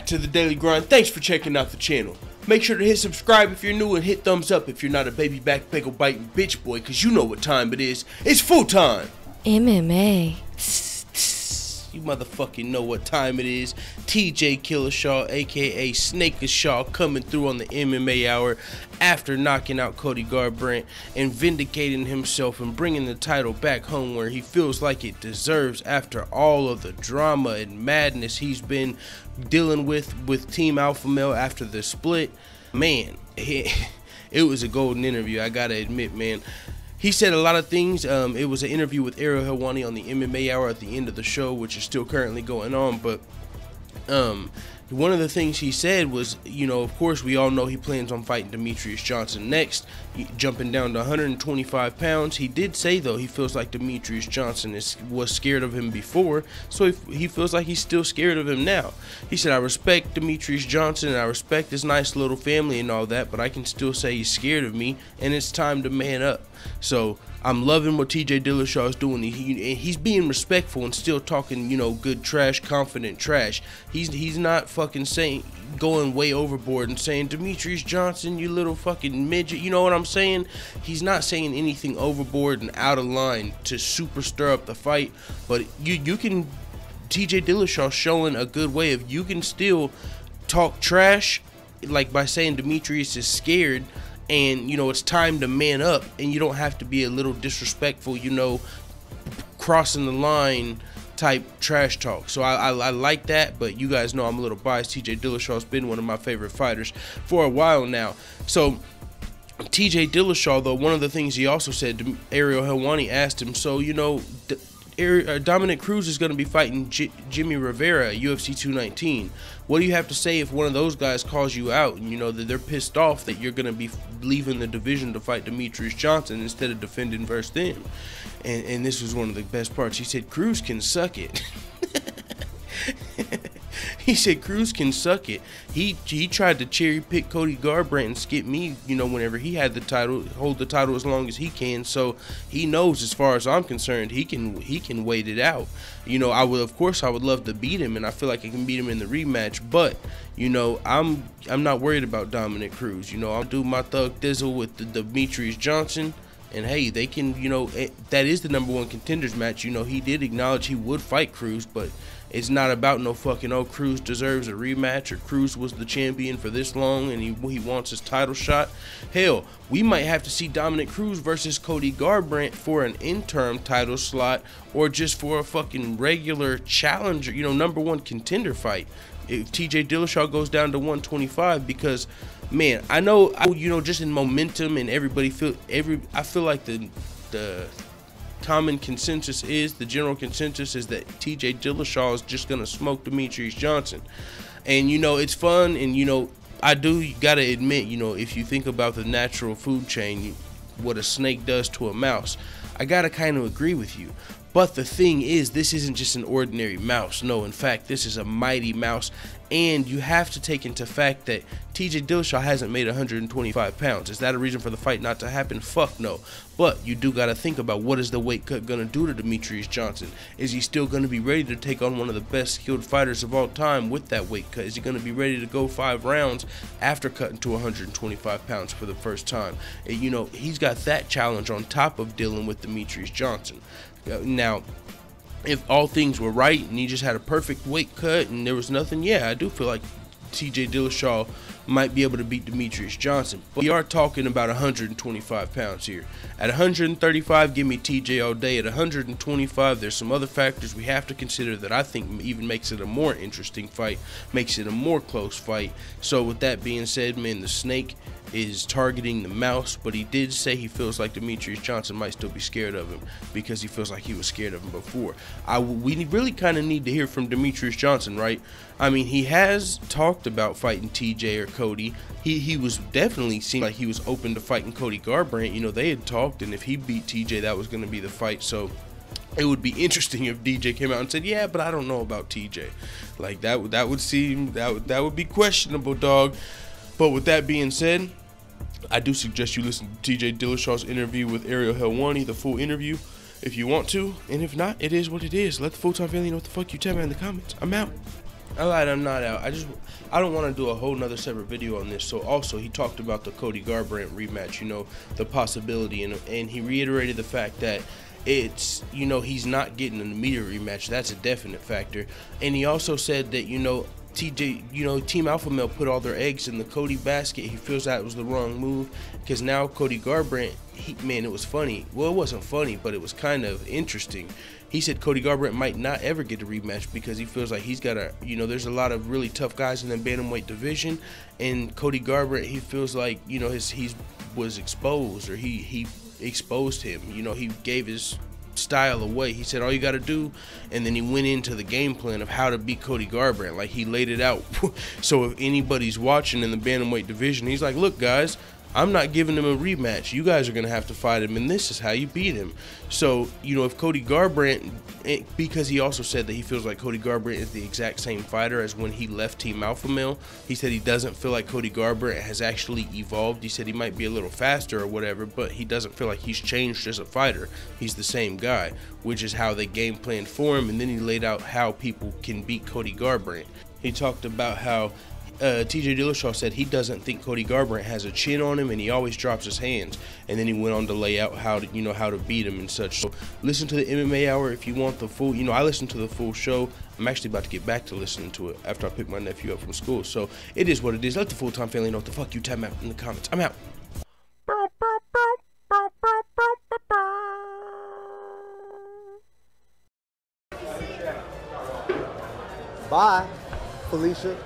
back to the Daily Grind. Thanks for checking out the channel. Make sure to hit subscribe if you're new and hit thumbs up if you're not a baby back pickle biting bitch boy, cause you know what time it is. It's full time. MMA. You motherfucking know what time it is. TJ Dillashaw, aka Snakeshaw, coming through on the MMA Hour after knocking out Cody Garbrandt and vindicating himself and bringing the title back home where he feels like it deserves after all of the drama and madness he's been dealing with Team Alpha Male after the split. Man, it was a golden interview, I gotta admit, man. He said a lot of things. It was an interview with Ariel Helwani on the MMA Hour at the end of the show, which is still currently going on. But one of the things he said was, you know, of course, we all know he plans on fighting Demetrious Johnson next, jumping down to 125 pounds. He did say, though, he feels like Demetrious Johnson was scared of him before, so he feels like he's still scared of him now. He said, I respect Demetrious Johnson, and I respect his nice little family and all that, but I can still say he's scared of me, and it's time to man up. So I'm loving what TJ Dillashaw is doing. He's being respectful and still talking, you know, good trash, confident trash. He's not fucking saying, going way overboard and saying, Demetrious Johnson, you little fucking midget. You know what I'm saying? He's not saying anything overboard and out of line to super stir up the fight. But you can, TJ Dillashaw showing a good way of, you can still talk trash, like by saying Demetrious is scared. And, you know, it's time to man up, and you don't have to be a little disrespectful, you know, crossing the line type trash talk. So I like that, but you guys know I'm a little biased. TJ Dillashaw's been one of my favorite fighters for a while now. So TJ Dillashaw, though, one of the things he also said, Ariel Helwani asked him, so, you know, Dominic Cruz is going to be fighting Jimmy Rivera at UFC 219. What do you have to say if one of those guys calls you out and you know that they're pissed off that you're going to be leaving the division to fight Demetrious Johnson instead of defending versus them? And this was one of the best parts. He said, Cruz can suck it. He said Cruz can suck it. He tried to cherry pick Cody Garbrandt and skip me, you know, whenever he had the title, hold the title as long as he can. So he knows, as far as I'm concerned, he can wait it out. You know, I would love to beat him, and I feel like I can beat him in the rematch. But you know, I'm not worried about Dominic Cruz. You know, I'll do my thug dizzle with the Demetrious Johnson. And hey, they can, you know, that is the #1 contenders match. You know, he did acknowledge he would fight Cruz, but it's not about no fucking, oh, Cruz deserves a rematch, or Cruz was the champion for this long and he wants his title shot. Hell, we might have to see Dominic Cruz versus Cody Garbrandt for an interim title slot, or just for a fucking regular challenger, you know, #1 contender fight. If TJ Dillashaw goes down to 125, because man, I know, you know, just in momentum and everybody I feel like the common consensus is, the general consensus is that TJ Dillashaw is just gonna smoke Demetrious Johnson. And you know, it's fun, and you know, you gotta admit, you know, if you think about the natural food chain, what a snake does to a mouse, I gotta kind of agree with you. But the thing is, this isn't just an ordinary mouse. No, in fact, this is a mighty mouse. And you have to take into fact that TJ Dillashaw hasn't made 125 pounds. Is that a reason for the fight not to happen? Fuck no. But you do got to think about, what is the weight cut going to do to Demetrious Johnson? Is he still going to be ready to take on one of the best skilled fighters of all time with that weight cut? Is he going to be ready to go 5 rounds after cutting to 125 pounds for the first time? And, you know, he's got that challenge on top of dealing with Demetrious Johnson. Now, if all things were right and he just had a perfect weight cut and there was nothing, yeah, I do feel like TJ Dillashaw might be able to beat Demetrious Johnson. But we are talking about 125 pounds here. At 135, give me TJ all day. At 125, there's some other factors we have to consider that I think even makes it a more interesting fight, makes it a more close fight. So with that being said, man, the snake is targeting the mouse, but he did say he feels like Demetrious Johnson might still be scared of him because he feels like he was scared of him before. We really kind of need to hear from Demetrious Johnson, right? I mean, he has talked about fighting TJ or Cody. He was definitely seemed like he was open to fighting Cody Garbrandt. You know, they had talked, and if he beat TJ, that was going to be the fight. So it would be interesting if DJ came out and said, yeah, but I don't know about TJ. Like, that would be questionable, dog. But with that being said, I do suggest you listen to TJ Dillashaw's interview with Ariel Helwani, the full interview, if you want to. And if not, it is what it is. Let the full-time family know what the fuck you tell me in the comments. I'm out. I lied, I'm not out. I don't want to do a whole nother separate video on this. So also, he talked about the Cody Garbrandt rematch, you know, the possibility, and he reiterated the fact that it's, you know, he's not getting an immediate rematch. That's a definite factor. And he also said that, you know, Team Alpha Male put all their eggs in the Cody basket. He feels that was the wrong move because now Cody Garbrandt, man, it was funny. Well, it wasn't funny, but it was kind of interesting. He said Cody Garbrandt might not ever get a rematch because he feels like he's got a, you know, there's a lot of really tough guys in the bantamweight division, and Cody Garbrandt, he feels like, you know, he was exposed, or he exposed him. You know, he gave his style away. He said all you got to do, and then he went into the game plan of how to beat Cody Garbrandt. Like, he laid it out. So if anybody's watching in the bantamweight division, he's like, look guys, I'm not giving him a rematch. You guys are going to have to fight him, and this is how you beat him. So, you know, if Cody Garbrandt, because he also said that he feels like Cody Garbrandt is the exact same fighter as when he left Team Alpha Male. He said he doesn't feel like Cody Garbrandt has actually evolved. He said he might be a little faster or whatever, but he doesn't feel like he's changed as a fighter. He's the same guy, which is how they game planned for him, and then he laid out how people can beat Cody Garbrandt. He talked about how TJ Dillashaw said he doesn't think Cody Garbrandt has a chin on him, and he always drops his hands. And then he went on to lay out how to, you know, how to beat him and such. So listen to the MMA Hour if you want the full. You know, I listened to the full show. I'm actually about to get back to listening to it after I pick my nephew up from school. So it is what it is. Let the full-time family know what the fuck you time out in the comments. I'm out. Bye, Felicia.